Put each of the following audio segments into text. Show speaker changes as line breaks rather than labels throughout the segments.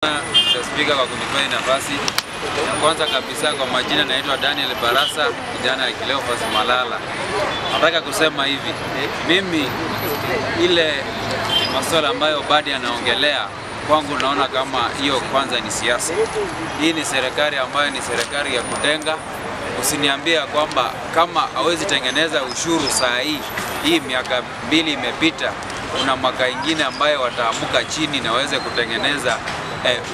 Spika kwa kunipea nafasi. Kwanza kabisa kwa majina naitwa Daniel Barasa, kijana ya Cleophas Malala. Nataka kusema hivi, mimi ile masuala ambayo Badi anaongelea kwangu naona kama hiyo kwanza ni siasa. Hii ni serikali ambayo ni serikali ya kutenga. Usiniambia kwamba kama hawezi tengeneza ushuru saa hii miaka 2 imepita, kuna mwaka ingine ambayo wataamuka chini na waweze kutengeneza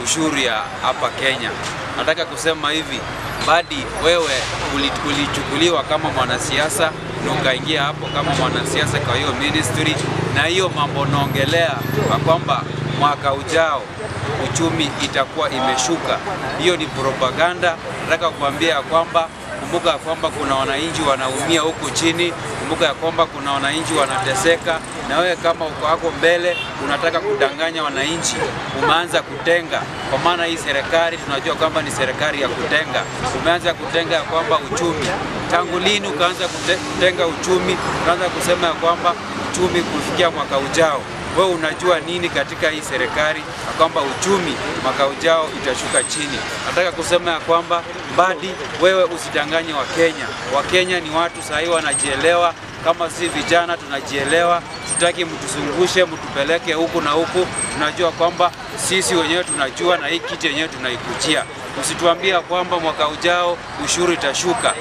ushuru ya hapa Kenya. Nataka kusema hivi, Badi wewe ulichukuliwa kama mwanasiasa na ukaingia hapo kama mwanasiasa kwa hiyo ministry, na hiyo mambo naongelea kwamba mwaka ujao uchumi itakuwa imeshuka, hiyo ni propaganda. Nataka kuambia kwamba kumbuka kwamba kuna wananchi wanaumia huku chini, kumbuka kwamba kuna wananchi wanateseka, na wewe kama uko hapo mbele unataka kudanganya wananchi, umeanza kutenga. Kwa maana hii serikali tunajua kwamba ni serikali ya kutenga. Umeanza kutenga kwamba uchumi. Tangu lini ukaanza kutenga uchumi? Unaanza kusema kwamba uchumi kufikia mwaka ujao. Wewe unajua nini katika hii serikali kwamba uchumi mwaka ujao itashuka chini? Nataka kusema kwamba Badi wewe usidanganye Wakenya. Wakenya ni watu sahihi wanajielewa, kama si vijana tunajielewa. Tutaki mtuzungushe mtupeleke huku na huku. Tunajua kwamba sisi wenyewe tunajua na hii kiti yenyewe tunaikujia. Usituambia kwamba mwaka ujao ushuru itashuka.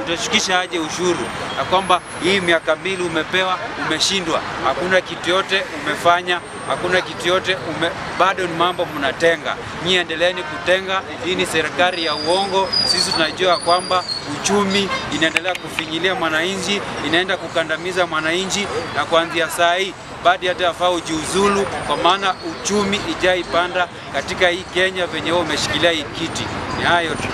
Utashukisha aje ushuru? Na kwamba hii miaka 2 umepewa, umeshindwa. Hakuna kitu yote umefanya, hakuna kitu yote bado ni mambo mnatenga. Nyinyi endeleeni kutenga. Hii ni serikali ya uongo. Sisi tunajua kwamba uchumi inaendelea kufinyilia mwananchi, inaenda kukandamiza mwananchi, na kuanzia saa hii Badi hata afaa ujiuzulu, kwa maana uchumi ijaipanda katika hii Kenya venye wewe umeshikilia hii kiti. Ni hayo tu.